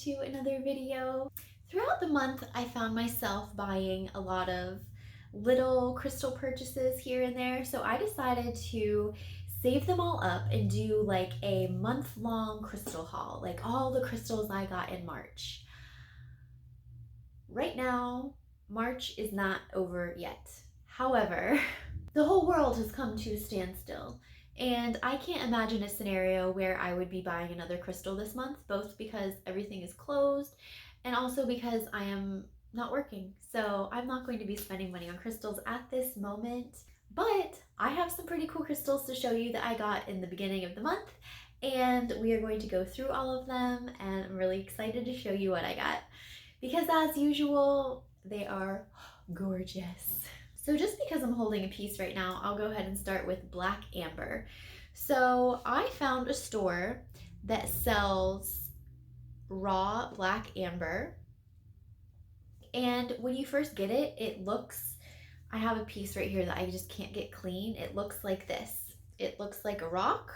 to another video. Throughout the month, I found myself buying a lot of little crystal purchases here and there, so I decided to save them all up and do like a month-long crystal haul, like all the crystals I got in March. Right now, March is not over yet. However, the whole world has come to a standstill. And I can't imagine a scenario where I would be buying another crystal this month, both because everything is closed and also because I am not working. So I'm not going to be spending money on crystals at this moment. But I have some pretty cool crystals to show you that I got in the beginning of the month. And we are going to go through all of them. And I'm really excited to show you what I got. Because as usual, they are gorgeous. So just because I'm holding a piece right now, I'll go ahead and start with black amber. So I found a store that sells raw black amber. And when you first get it, it looks, I have a piece right here that I just can't get clean. It looks like this. It looks like a rock.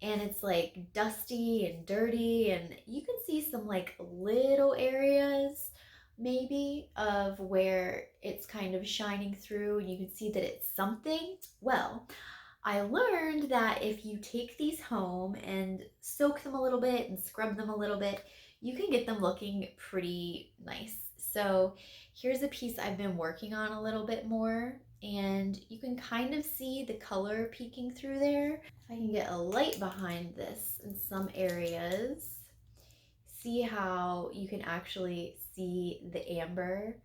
And it's like dusty and dirty, and you can see some like little areas maybe of where it's kind of shining through, and you can see that it's something. Well, I learned that if you take these home and soak them a little bit and scrub them a little bit, you can get them looking pretty nice. So here's a piece I've been working on a little bit more, and you can kind of see the color peeking through there. If I can get a light behind this in some areas, see how you can actually see the amber.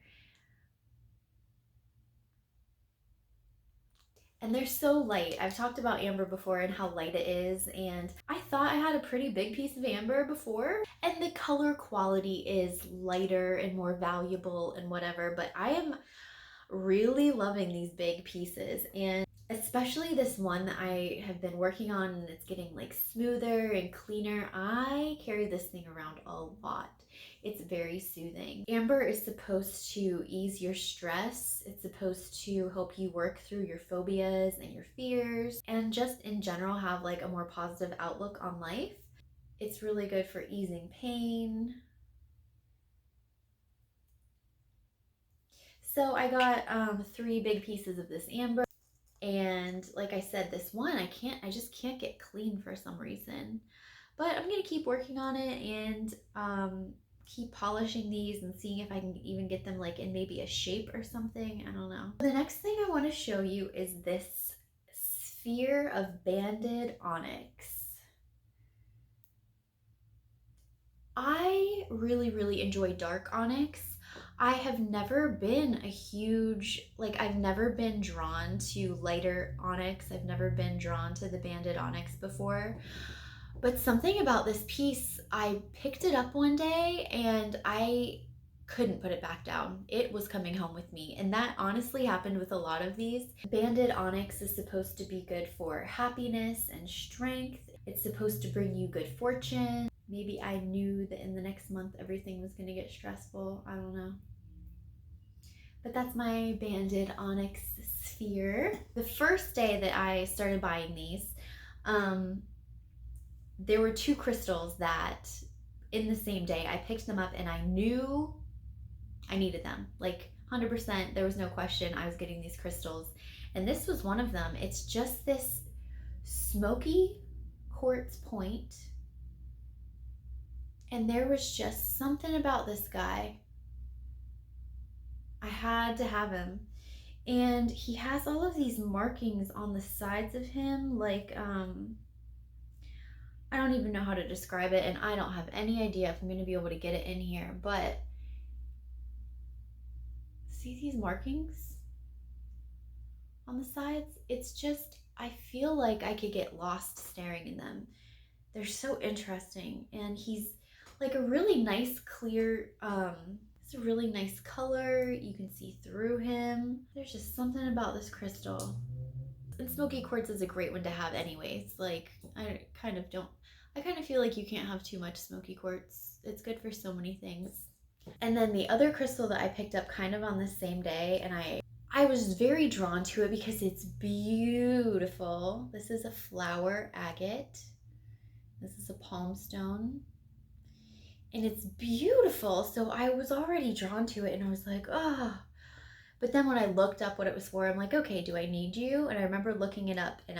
And they're so light. I've talked about amber before and how light it is, and I thought I had a pretty big piece of amber before, and the color quality is lighter and more valuable and whatever, but I am really loving these big pieces, and especially this one that I have been working on, and it's getting like smoother and cleaner. I carry this thing around a lot. It's very soothing. Amber is supposed to ease your stress. It's supposed to help you work through your phobias and your fears, and just in general have like a more positive outlook on life. It's really good for easing pain. So I got 3 big pieces of this amber, and like I said, this one I just can't get clean for some reason. But I'm gonna keep working on it and keep polishing these and seeing if I can even get them like in maybe a shape or something. I don't know. The next thing I want to show you is this sphere of banded onyx. I really enjoy dark onyx. I have never been a huge, like I've never been drawn to lighter onyx. I've never been drawn to the banded onyx before. But something about this piece, I picked it up one day and I couldn't put it back down. It was coming home with me. And that honestly happened with a lot of these. Banded onyx is supposed to be good for happiness and strength. It's supposed to bring you good fortune. Maybe I knew that in the next month everything was going to get stressful. I don't know. But that's my banded onyx sphere. The first day that I started buying these, there were 2 crystals that in the same day I picked them up and I knew I needed them. Like 100%, there was no question I was getting these crystals. And this was one of them. It's just this Smoky Quartz Point. And there was just something about this guy. I had to have him. And he has all of these markings on the sides of him, like I don't even know how to describe it, and I don't have any idea if I'm going to be able to get it in here, but see these markings on the sides? It's just, I feel like I could get lost staring in them. They're so interesting, and he's like a really nice clear, it's a really nice color. You can see through him. There's just something about this crystal. And Smoky Quartz is a great one to have anyways. Like, I kind of feel like you can't have too much Smoky Quartz. It's good for so many things. And then the other crystal that I picked up kind of on the same day, and I was very drawn to it because it's beautiful. This is a flower agate. This is a palm stone. And it's beautiful. So I was already drawn to it and I was like, oh. But then when I looked up what it was for, I'm like, okay, do I need you? And I remember looking it up and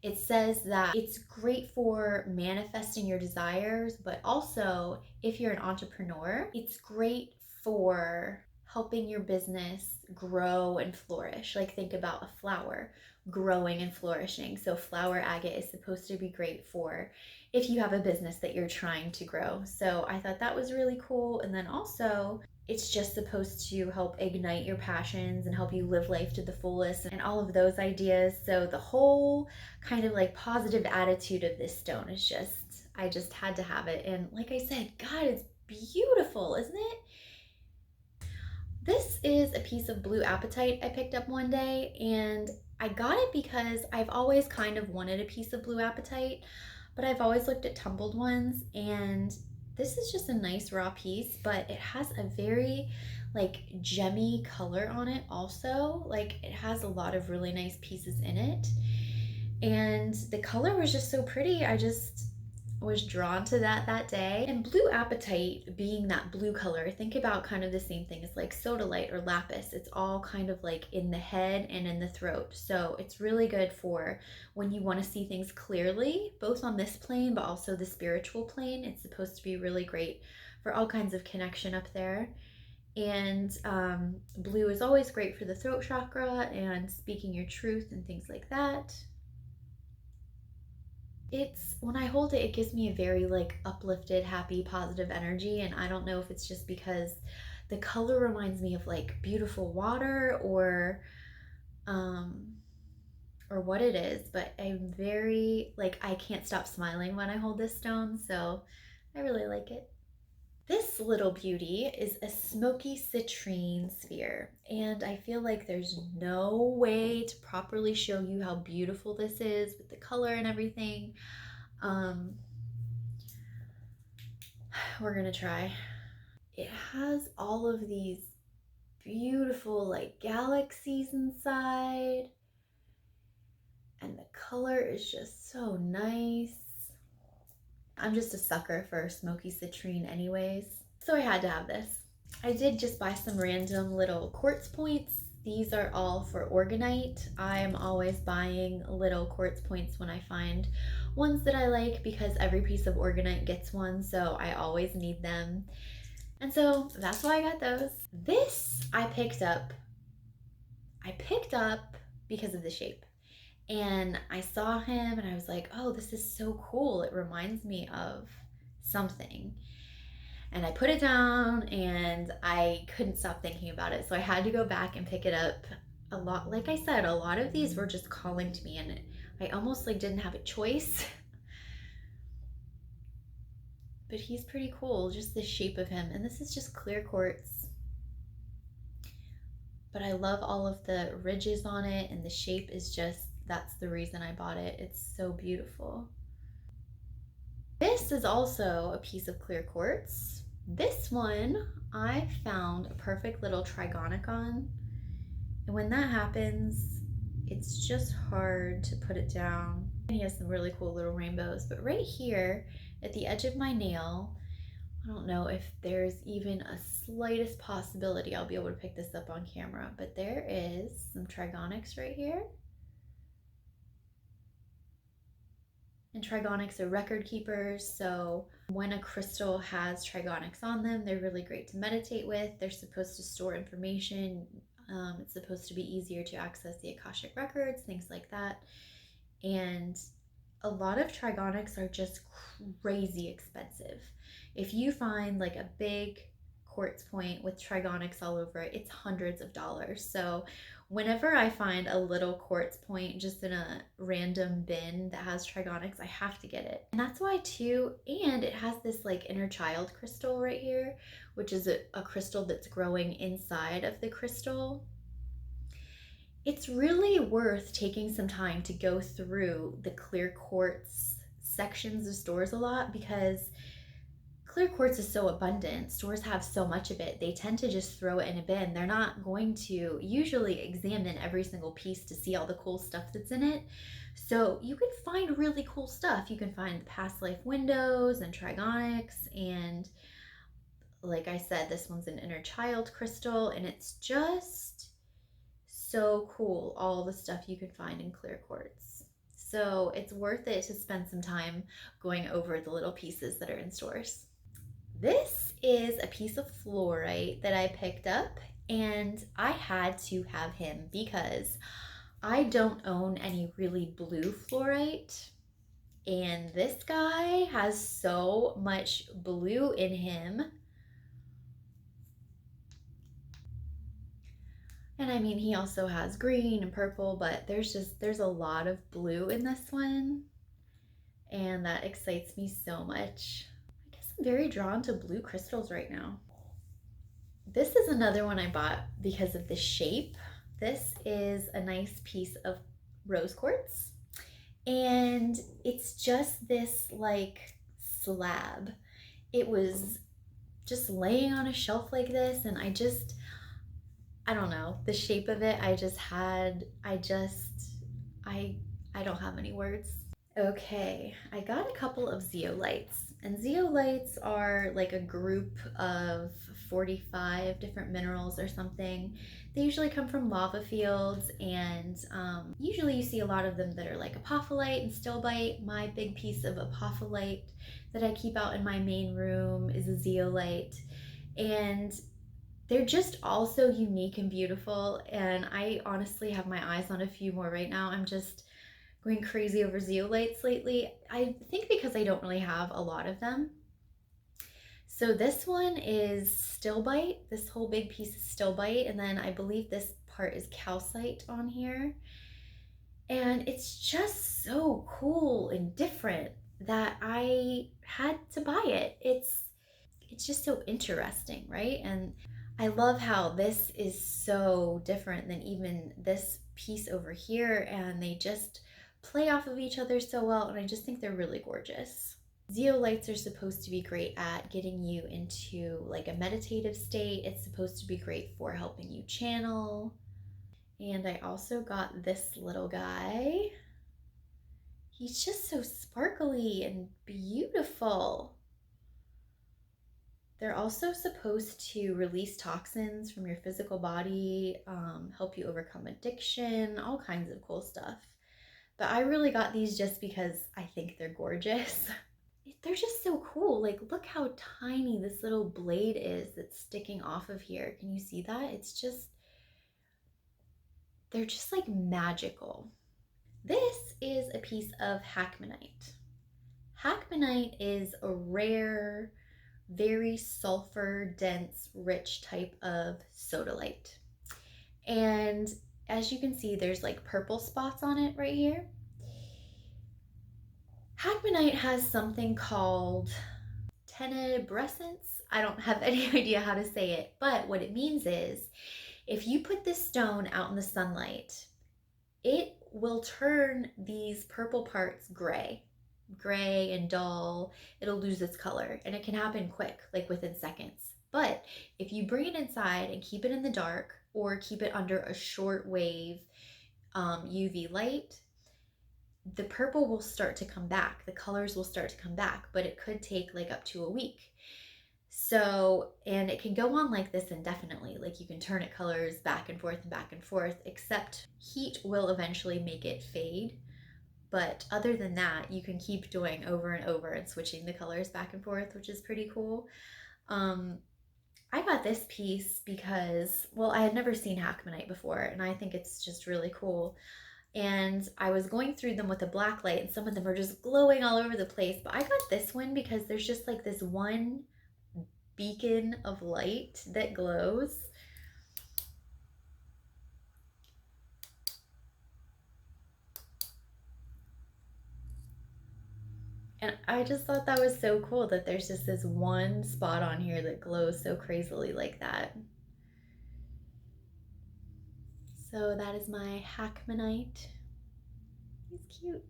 it says that it's great for manifesting your desires, but also if you're an entrepreneur, it's great for helping your business grow and flourish. Like think about a flower growing and flourishing. So flower agate is supposed to be great for if you have a business that you're trying to grow. So I thought that was really cool. And then also it's just supposed to help ignite your passions and help you live life to the fullest and all of those ideas. So the whole kind of like positive attitude of this stone is just, I just had to have it. And like I said, God, it's beautiful, isn't it? This is a piece of blue apatite I picked up one day, and I got it because I've always kind of wanted a piece of blue apatite, but I've always looked at tumbled ones, and this is just a nice raw piece, but it has a very like gemmy color on it also. Like it has a lot of really nice pieces in it. And the color was just so pretty. I just was drawn to that day. And blue apatite being that blue color, think about kind of the same thing as like sodalite or lapis. It's all kind of like in the head and in the throat. So it's really good for when you want to see things clearly, both on this plane, but also the spiritual plane. It's supposed to be really great for all kinds of connection up there. And blue is always great for the throat chakra and speaking your truth and things like that. It's when I hold it, it gives me a very like uplifted, happy, positive energy. And I don't know if it's just because the color reminds me of like beautiful water um or what it is, but I'm very like I can't stop smiling when I hold this stone, so I really like it. This little beauty is a smoky citrine sphere, and I feel like there's no way to properly show you how beautiful this is with the color and everything. Um, we're gonna try. It has all of these beautiful like galaxies inside, and the color is just so nice. I'm just a sucker for smoky citrine anyways, so I had to have this. I did just buy some random little quartz points. These are all for orgonite. I'm always buying little quartz points when I find ones that I like because every piece of orgonite gets one, so I always need them. And so that's why I got those. This I picked up because of the shape. And I saw him and I was like, oh, this is so cool. It reminds me of something. And I put it down and I couldn't stop thinking about it. So I had to go back and pick it up. A lot, like I said, a lot of these were just calling to me and I almost like didn't have a choice. But he's pretty cool, just the shape of him. And this is just clear quartz. But I love all of the ridges on it, and the shape is just, that's the reason I bought it. It's so beautiful. This is also a piece of clear quartz. This one I found a perfect little trigonic on. And when that happens, it's just hard to put it down. And he has some really cool little rainbows, but right here at the edge of my nail, I don't know if there's even a slightest possibility I'll be able to pick this up on camera, but there is some trigonics right here. And trigonics are record keepers, so when a crystal has trigonics on them, they're really great to meditate with. They're supposed to store information. It's supposed to be easier to access the Akashic records, things like that. And a lot of trigonics are just crazy expensive. If you find like a big quartz point with trigonics all over it, it's hundreds of dollars. So whenever I find a little quartz point just in a random bin that has trigonics, I have to get it. And that's why too, and it has this like inner child crystal right here, which is a crystal that's growing inside of the crystal. It's really worth taking some time to go through the clear quartz sections of stores a lot, because clear quartz is so abundant, stores have so much of it, they tend to just throw it in a bin. They're not going to usually examine every single piece to see all the cool stuff that's in it. So you can find really cool stuff. You can find past life windows and trigonics, and like I said, this one's an inner child crystal, and it's just so cool, all the stuff you can find in clear quartz. So it's worth it to spend some time going over the little pieces that are in stores. This is a piece of fluorite that I picked up, and I had to have him because I don't own any really blue fluorite, and this guy has so much blue in him. And I mean, he also has green and purple, but there's a lot of blue in this one, and that excites me so much. I guess I'm very drawn to blue crystals right now. This is another one I bought because of the shape. This is a nice piece of rose quartz, and it's just this like slab. It was just laying on a shelf like this, and I don't know, the shape of it, I I don't have any words. Okay, I got a couple of zeolites, and zeolites are like a group of 45 different minerals or something. They usually come from lava fields, and usually you see a lot of them that are like apophyllite and stilbite. My big piece of apophyllite that I keep out in my main room is a zeolite, and they're just all so unique and beautiful, and I honestly have my eyes on a few more right now. I'm just going crazy over zeolites lately. I think because I don't really have a lot of them. So this one is stilbite. This whole big piece is stilbite, and then I believe this part is calcite on here. And it's just so cool and different that I had to buy it. It's just so interesting, right? And I love how this is so different than even this piece over here, and they just play off of each other so well, and I just think they're really gorgeous. Zeolites are supposed to be great at getting you into like a meditative state. It's supposed to be great for helping you channel. And I also got this little guy. He's just so sparkly and beautiful. They're also supposed to release toxins from your physical body, help you overcome addiction, all kinds of cool stuff. But I really got these just because I think they're gorgeous. They're just so cool. Like, look how tiny this little blade is that's sticking off of here. Can you see that? They're just like magical. This is a piece of Hackmanite. Hackmanite is a rare, very sulfur dense, rich type of sodalite. And as you can see, there's like purple spots on it right here. Hackmanite has something called tenebrescence. I don't have any idea how to say it, but what it means is if you put this stone out in the sunlight, it will turn these purple parts gray and dull. It'll lose its color, and it can happen quick, like within seconds. But if you bring it inside and keep it in the dark or keep it under a short wave UV light, the purple will start to come back. The colors will start to come back, but it could take like up to a week. So, and it can go on like this indefinitely. Like you can turn it colors back and forth, except heat will eventually make it fade. But other than that, you can keep doing over and over and switching the colors back and forth, which is pretty cool. I got this piece because, well, I had never seen Hackmanite before, and I think it's just really cool. And I was going through them with a black light, and some of them are just glowing all over the place. But I got this one because there's just like this one beacon of light that glows. And I just thought that was so cool that there's just this one spot on here that glows so crazily like that. So that is my Hackmanite. He's cute.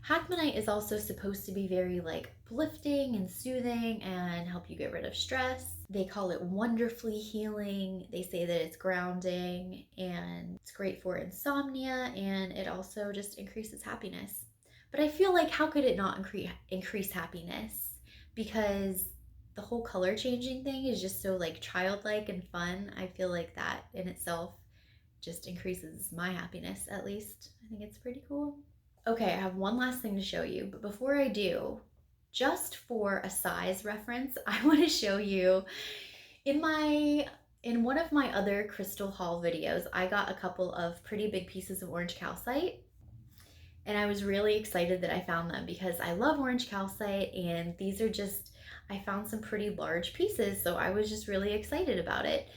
Hackmanite is also supposed to be very like uplifting and soothing and help you get rid of stress. They call it wonderfully healing. They say that it's grounding and it's great for insomnia, and it also just increases happiness. But I feel like how could it not increase happiness? Because the whole color changing thing is just so like childlike and fun. I feel like that in itself just increases my happiness, at least. I think it's pretty cool. Okay, I have one last thing to show you, but before I do, just for a size reference, I want to show you in one of my other crystal haul videos, I got a couple of pretty big pieces of orange calcite, and I was really excited that I found them because I love orange calcite, and these are just, I found some pretty large pieces, so I was just really excited about it.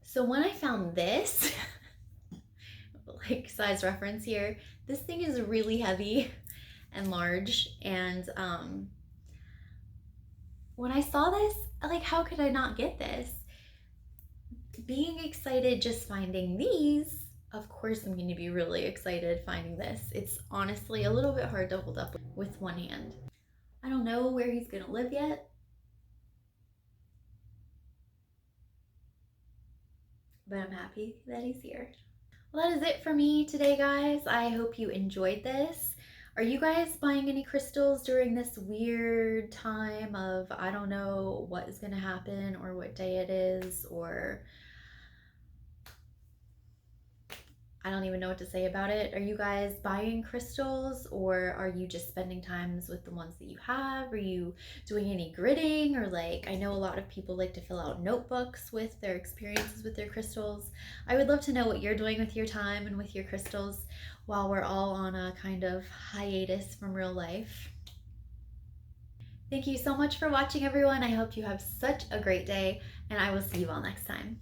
So when I found this, like size reference here, this thing is really heavy and large, and when I saw this, like, how could I not get this? Being excited just finding these, of course I'm going to be really excited finding this. It's honestly a little bit hard to hold up with one hand. I don't know where he's going to live yet, but I'm happy that he's here. Well, that is it for me today, guys. I hope you enjoyed this. Are you guys buying any crystals during this weird time of, I don't know what is going to happen or what day it is, or I don't even know what to say about it. Are you guys buying crystals, or are you just spending times with the ones that you have? Are you doing any gridding, or like, I know a lot of people like to fill out notebooks with their experiences with their crystals. I would love to know what you're doing with your time and with your crystals while we're all on a kind of hiatus from real life. Thank you so much for watching, everyone. I hope you have such a great day, and I will see you all next time.